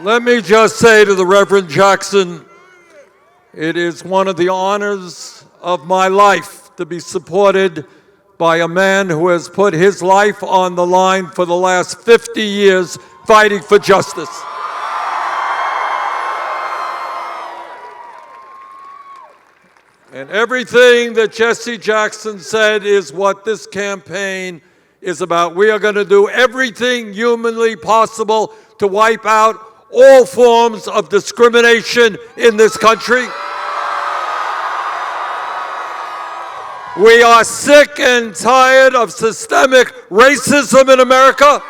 Let me just say to the Reverend Jackson, it is one of the honors of my life to be supported by a man who has put his life on the line for the last 50 years fighting for justice. And everything that Jesse Jackson said is what this campaign is about. We are going to do everything humanly possible to wipe out all forms of discrimination in this country. We are sick and tired of systemic racism in America.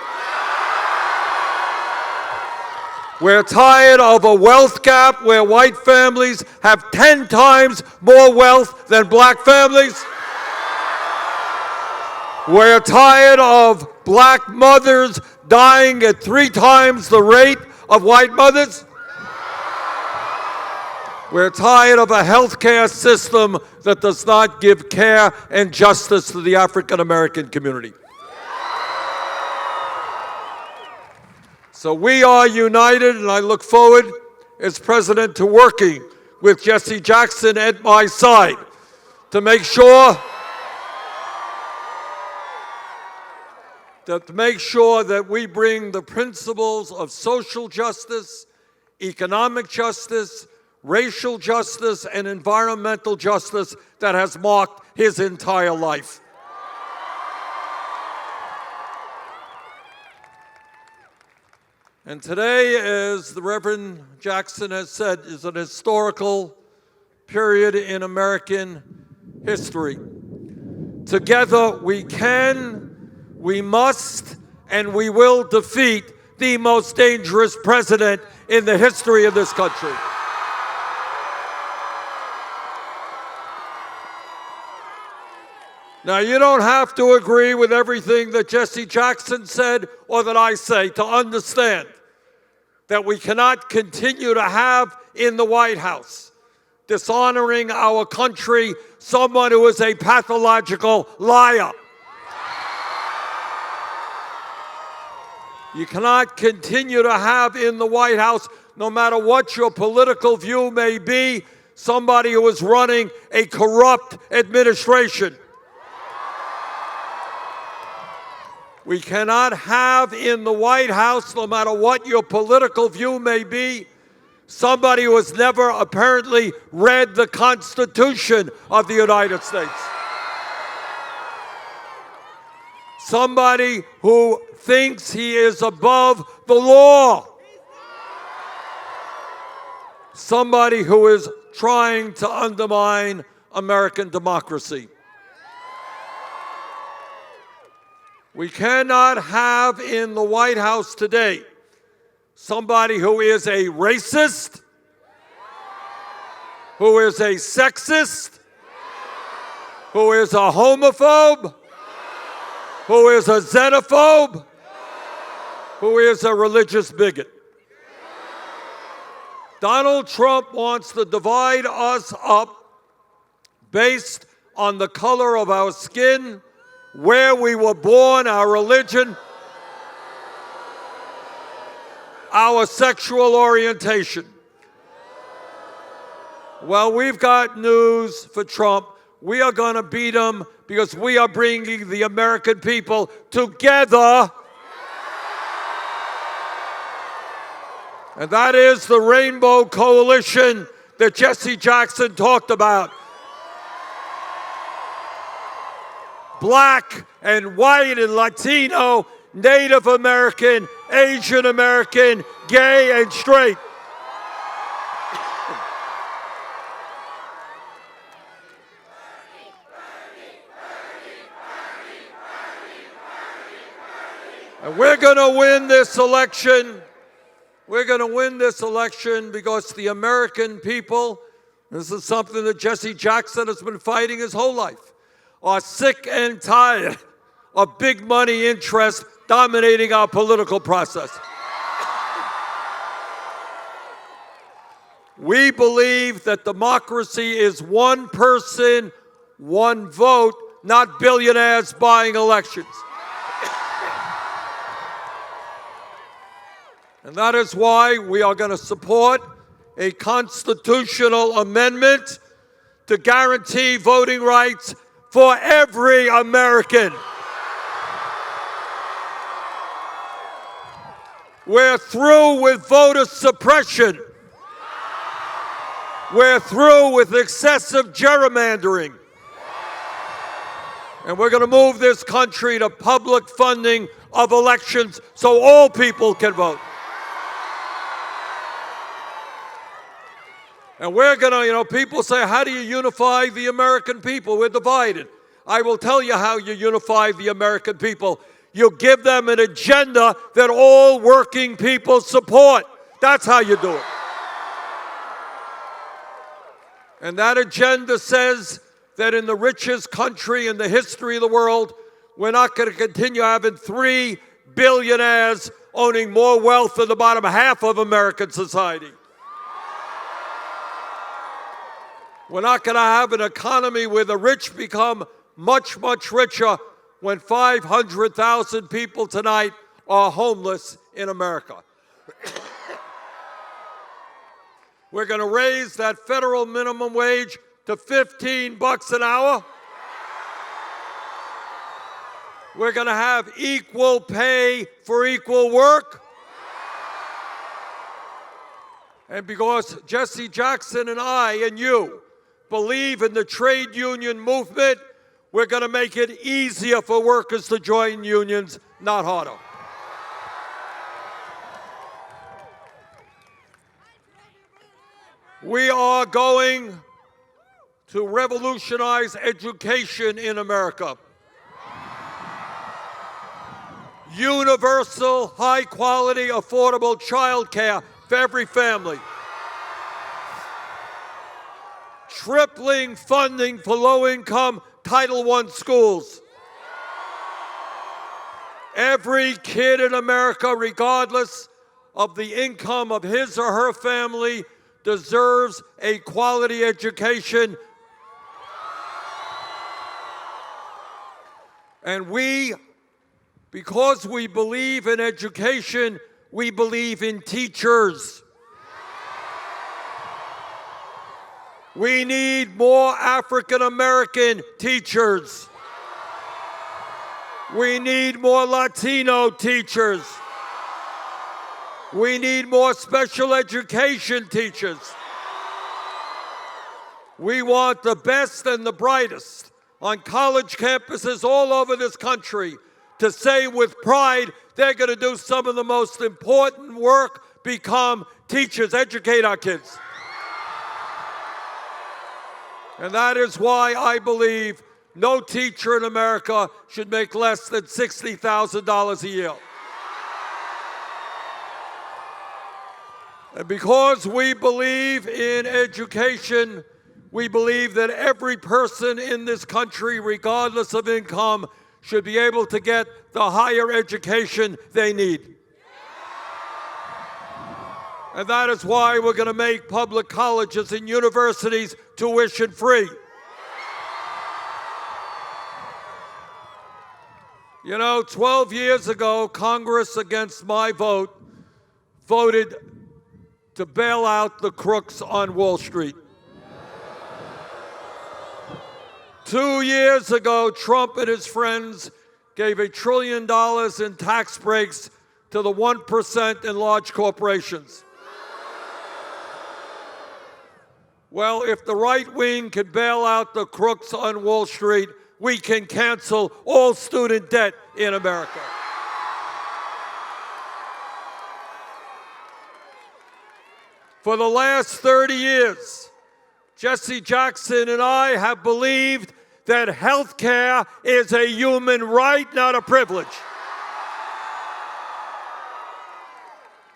We're tired of a wealth gap where white families have 10 times more wealth than black families. We're tired of black mothers dying at 3 times the rate of white mothers. We're tired of a healthcare system that does not give care and justice to the African American community. So we are united, and I look forward as president to working with Jesse Jackson at my side to make sure that we bring the principles of social justice, economic justice, racial justice, and environmental justice that has marked his entire life. And today, as the Reverend Jackson has said, is an historical period in American history. Together we can, we must, and we will defeat the most dangerous president in the history of this country. Now, you don't have to agree with everything that Jesse Jackson said or that I say to understand that we cannot continue to have in the White House, dishonoring our country, someone who is a pathological liar. You cannot continue to have in the White House, no matter what your political view may be, somebody who is running a corrupt administration. We cannot have in the White House, no matter what your political view may be, somebody who has never apparently read the Constitution of the United States. Somebody who thinks he is above the law. Somebody who is trying to undermine American democracy. We cannot have in the White House today somebody who is a racist, who is a sexist, who is a homophobe, who is a xenophobe, who is a religious bigot. Donald Trump wants to divide us up based on the color of our skin, where we were born, our religion, our sexual orientation. Well, we've got news for Trump. We are going to beat him because we are bringing the American people together. And that is the Rainbow Coalition that Jesse Jackson talked about. Black and white and Latino, Native American, Asian American, gay and straight. And we're going to win this election. We're going to win this election because the American people, this is something that Jesse Jackson has been fighting his whole life, are sick and tired of big money interests dominating our political process. We believe that democracy is one person, one vote, not billionaires buying elections. And that is why we are going to support a constitutional amendment to guarantee voting rights for every American. We're through with voter suppression. We're through with excessive gerrymandering. And we're going to move this country to public funding of elections so all people can vote. And we're going to, people say, how do you unify the American people? We're divided. I will tell you how you unify the American people. You give them an agenda that all working people support. That's how you do it. And that agenda says that in the richest country in the history of the world, we're not going to continue having 3 billionaires owning more wealth than the bottom half of American society. We're not going to have an economy where the rich become much, much richer when 500,000 people tonight are homeless in America. We're going to raise that federal minimum wage to $15 an hour. We're going to have equal pay for equal work. And because Jesse Jackson and I and you believe in the trade union movement, we're going to make it easier for workers to join unions, not harder. We are going to revolutionize education in America. Universal, high-quality, affordable child care for every family. Tripling funding for low-income Title I schools. Every kid in America, regardless of the income of his or her family, deserves a quality education. And because we believe in education, we believe in teachers. We need more African American teachers. We need more Latino teachers. We need more special education teachers. We want the best and the brightest on college campuses all over this country to say with pride they're going to do some of the most important work, become teachers, educate our kids. And that is why I believe no teacher in America should make less than $60,000 a year. And because we believe in education, we believe that every person in this country, regardless of income, should be able to get the higher education they need. And that is why we're going to make public colleges and universities tuition-free. 12 years ago, Congress, against my vote, voted to bail out the crooks on Wall Street. 2 years ago, Trump and his friends gave $1 trillion in tax breaks to the 1% in large corporations. Well, if the right wing can bail out the crooks on Wall Street, we can cancel all student debt in America. For the last 30 years, Jesse Jackson and I have believed that health care is a human right, not a privilege.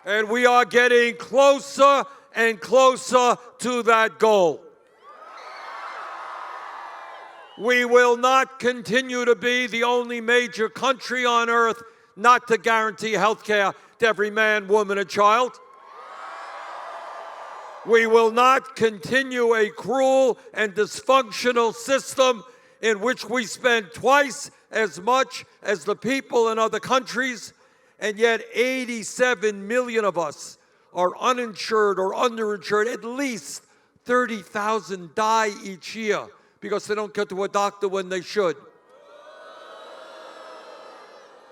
And we are getting closer and closer to that goal. We will not continue to be the only major country on earth not to guarantee health care to every man, woman, and child. We will not continue a cruel and dysfunctional system in which we spend twice as much as the people in other countries, And yet 87 million of us are uninsured or underinsured. At least 30,000 die each year because they don't get to a doctor when they should.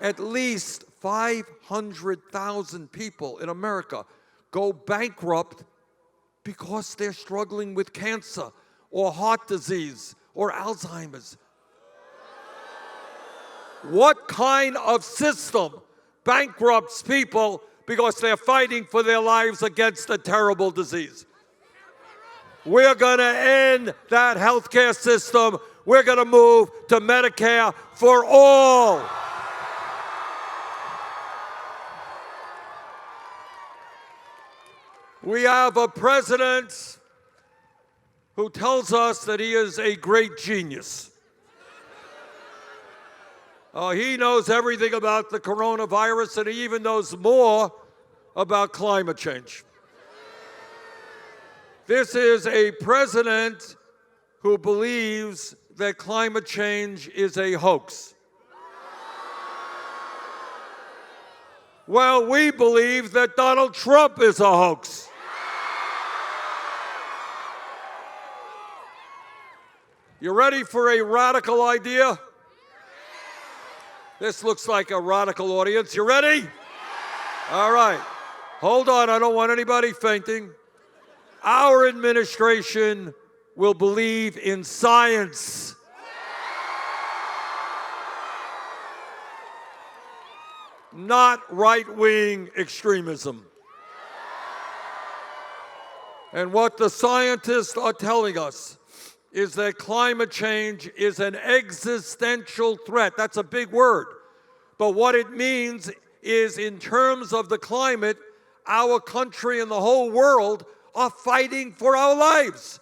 At least 500,000 people in America go bankrupt because they're struggling with cancer or heart disease or Alzheimer's. What kind of system bankrupts people because they're fighting for their lives against a terrible disease? We're going to end that healthcare system. We're going to move to Medicare for all. We have a president who tells us that he is a great genius. He knows everything about the coronavirus, and he even knows more about climate change. This is a president who believes that climate change is a hoax. Well, we believe that Donald Trump is a hoax. You ready for a radical idea? This looks like a radical audience. You ready? All right. Hold on, I don't want anybody fainting. Our administration will believe in science. Not right-wing extremism. And what the scientists are telling us is that climate change is an existential threat. That's a big word. But what it means is, in terms of the climate, our country and the whole world are fighting for our lives.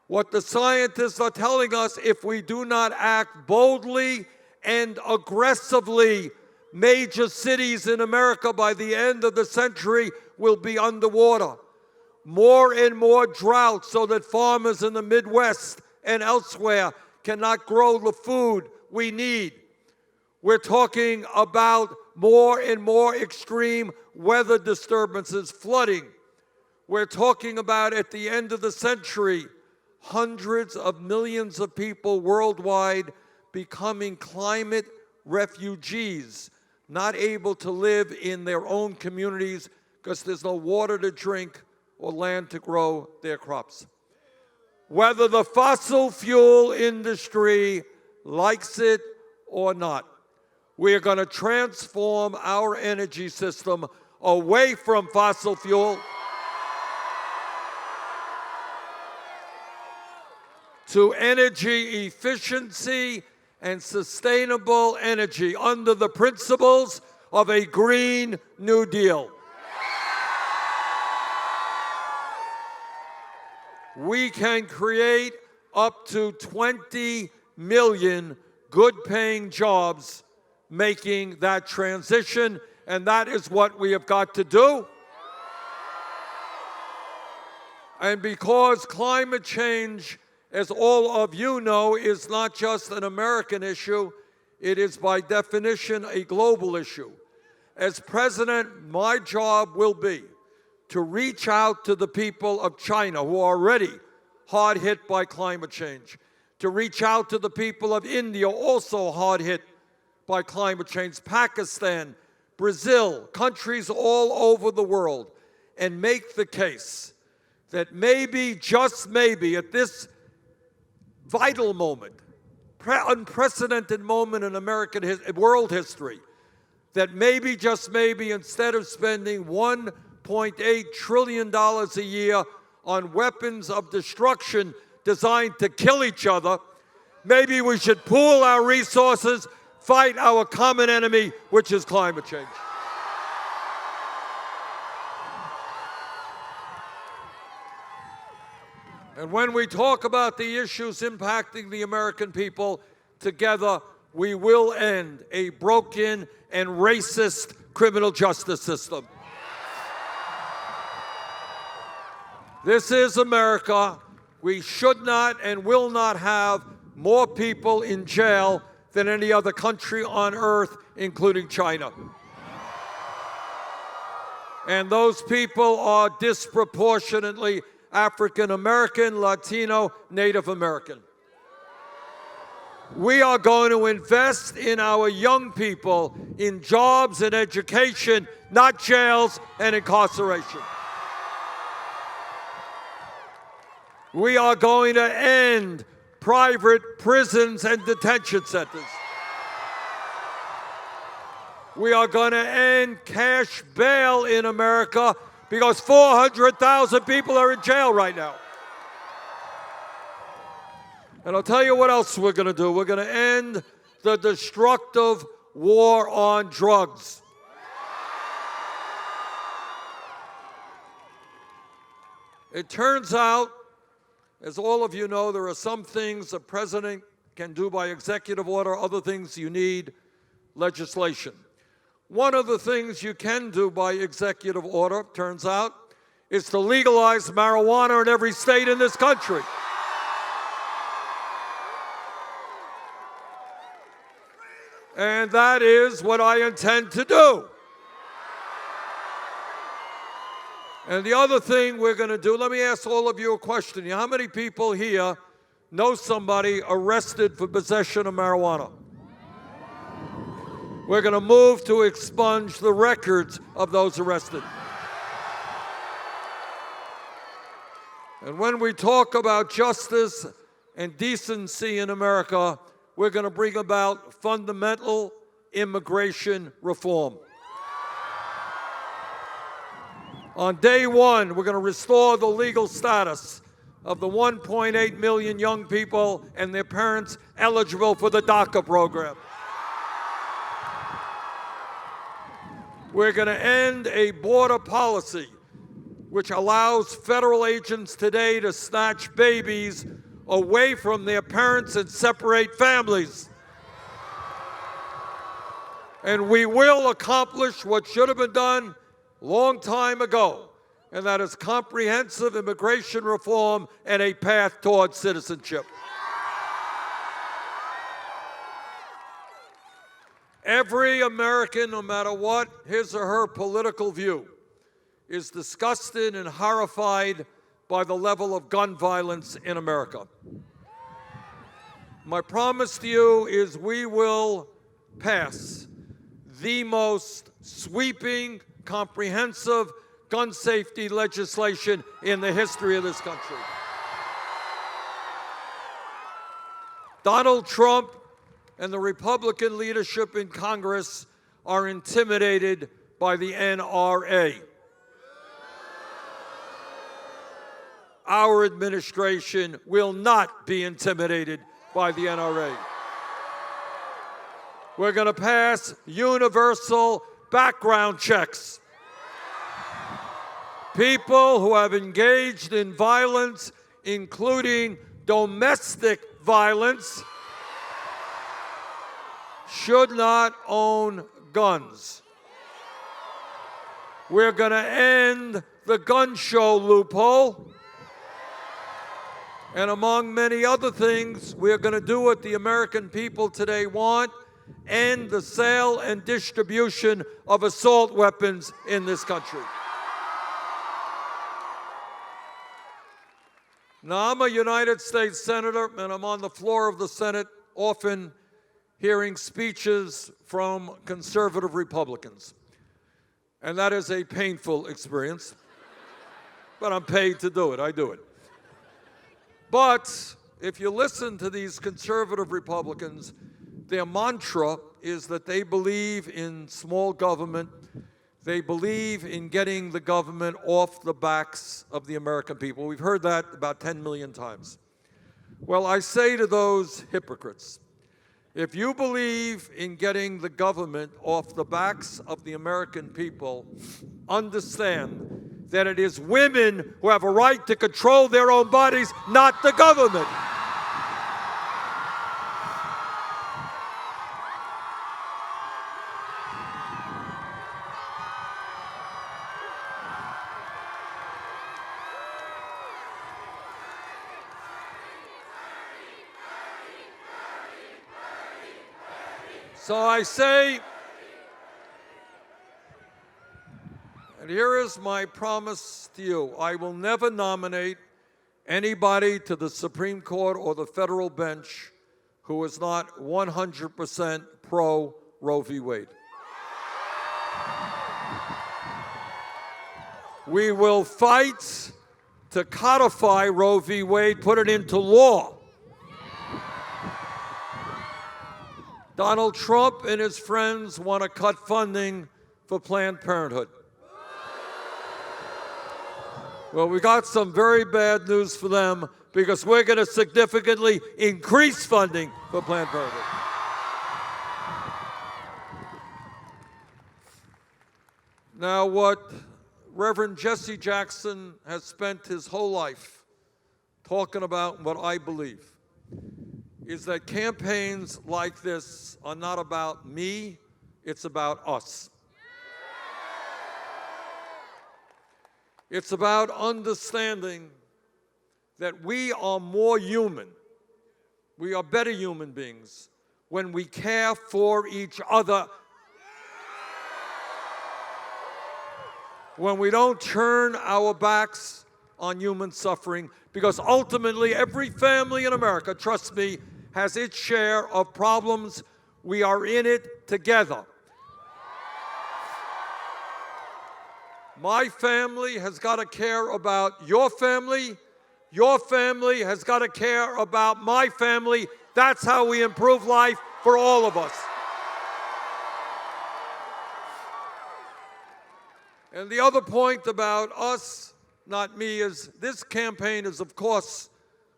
What the scientists are telling us, if we do not act boldly and aggressively, major cities in America by the end of the century will be underwater. More and more drought so that farmers in the Midwest and elsewhere cannot grow the food we need. We're talking about more and more extreme weather disturbances, flooding. We're talking about, at the end of the century, hundreds of millions of people worldwide becoming climate refugees, not able to live in their own communities because there's no water to drink or land to grow their crops. Whether the fossil fuel industry likes it or not, we are going to transform our energy system away from fossil fuel to energy efficiency and sustainable energy under the principles of a Green New Deal. We can create up to 20 million good-paying jobs making that transition, and that is what we have got to do. And because climate change, as all of you know, is not just an American issue, it is by definition a global issue. As president, my job will be to reach out to the people of China who are already hard hit by climate change, to reach out to the people of India, also hard hit by climate change, Pakistan, Brazil, countries all over the world, and make the case that maybe, just maybe, at this vital moment, unprecedented moment in American world history, that maybe, just maybe, instead of spending $1.8 trillion a year on weapons of destruction designed to kill each other, maybe we should pool our resources, fight our common enemy, which is climate change. And when we talk about the issues impacting the American people, together we will end a broken and racist criminal justice system. This is America. We should not and will not have more people in jail than any other country on earth, including China. And those people are disproportionately African American, Latino, Native American. We are going to invest in our young people in jobs and education, not jails and incarceration. We are going to end private prisons and detention centers. We are going to end cash bail in America because 400,000 people are in jail right now. And I'll tell you what else we're going to do. We're going to end the destructive war on drugs. It turns out, as all of you know, there are some things the president can do by executive order, other things you need legislation. One of the things you can do by executive order, turns out, is to legalize marijuana in every state in this country. And that is what I intend to do. And the other thing we're going to do, let me ask all of you a question. How many people here know somebody arrested for possession of marijuana? We're going to move to expunge the records of those arrested. And when we talk about justice and decency in America, we're going to bring about fundamental immigration reform. On day one, we're going to restore the legal status of the 1.8 million young people and their parents eligible for the DACA program. We're going to end a border policy which allows federal agents today to snatch babies away from their parents and separate families. And we will accomplish what should have been done a long time ago, and that is comprehensive immigration reform and a path towards citizenship. Every American, no matter what his or her political view, is disgusted and horrified by the level of gun violence in America. My promise to you is we will pass the most sweeping, comprehensive gun safety legislation in the history of this country. Donald Trump and the Republican leadership in Congress are intimidated by the NRA. Our administration will not be intimidated by the NRA. We're going to pass universal background checks. People who have engaged in violence, including domestic violence, should not own guns. We're going to end the gun show loophole. And among many other things, we're going to do what the American people today want, end the sale and distribution of assault weapons in this country. Now, I'm a United States Senator, and I'm on the floor of the Senate often hearing speeches from conservative Republicans. And that is a painful experience, but I'm paid to do it. I do it. But if you listen to these conservative Republicans, their mantra is that they believe in small government. They believe in getting the government off the backs of the American people. We've heard that about 10 million times. Well, I say to those hypocrites, if you believe in getting the government off the backs of the American people, understand that it is women who have a right to control their own bodies, not the government. So I say, and here is my promise to you, I will never nominate anybody to the Supreme Court or the federal bench who is not 100% pro Roe v. Wade. We will fight to codify Roe v. Wade, put it into law. Donald Trump and his friends want to cut funding for Planned Parenthood. Well, we got some very bad news for them because we're going to significantly increase funding for Planned Parenthood. Now, what Reverend Jesse Jackson has spent his whole life talking about, what I believe, is that campaigns like this are not about me, it's about us. It's about understanding that we are more human, we are better human beings when we care for each other, when we don't turn our backs on human suffering, because ultimately every family in America, trust me, has its share of problems. We are in it together. My family has got to care about your family. Your family has got to care about my family. That's how we improve life for all of us. And the other point about us, not me, is this campaign is, of course,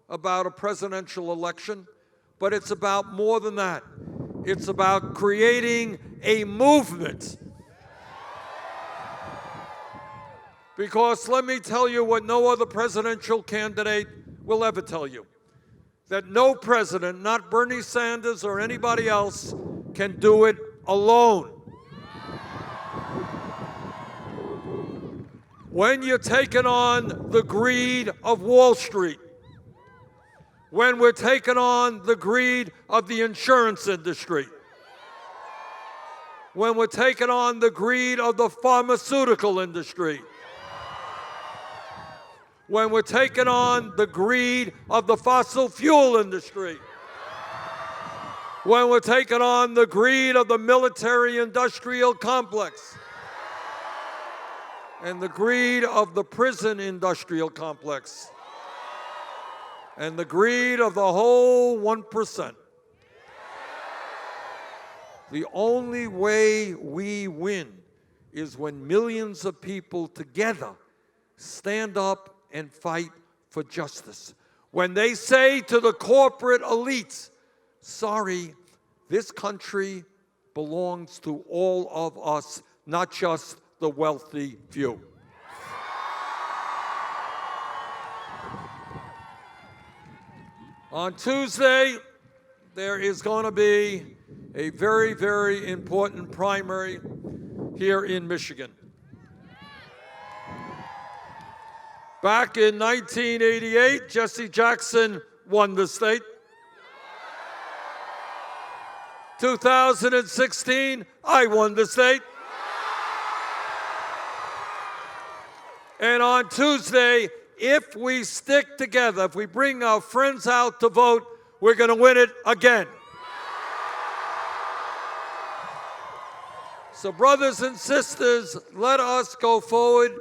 about a presidential election, but it's about more than that. It's about creating a movement. Because let me tell you what no other presidential candidate will ever tell you, that no president, not Bernie Sanders or anybody else, can do it alone. When you're taking on the greed of Wall Street, when we're taking on the greed of the insurance industry, when we're taking on the greed of the pharmaceutical industry, when we're taking on the greed of the fossil fuel industry, when we're taking on the greed of the military-industrial complex, and the greed of the prison industrial complex, and the greed of the whole 1%. The only way we win is when millions of people together stand up and fight for justice. When they say to the corporate elites, sorry, this country belongs to all of us, not just the wealthy few. On Tuesday, there is going to be a very, very important primary here in Michigan. Back in 1988, Jesse Jackson won the state. 2016, I won the state. And on Tuesday, if we stick together, if we bring our friends out to vote, we're going to win it again. So brothers and sisters, let us go forward.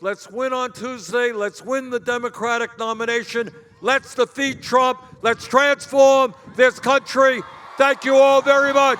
Let's win on Tuesday. Let's win the Democratic nomination. Let's defeat Trump. Let's transform this country. Thank you all very much.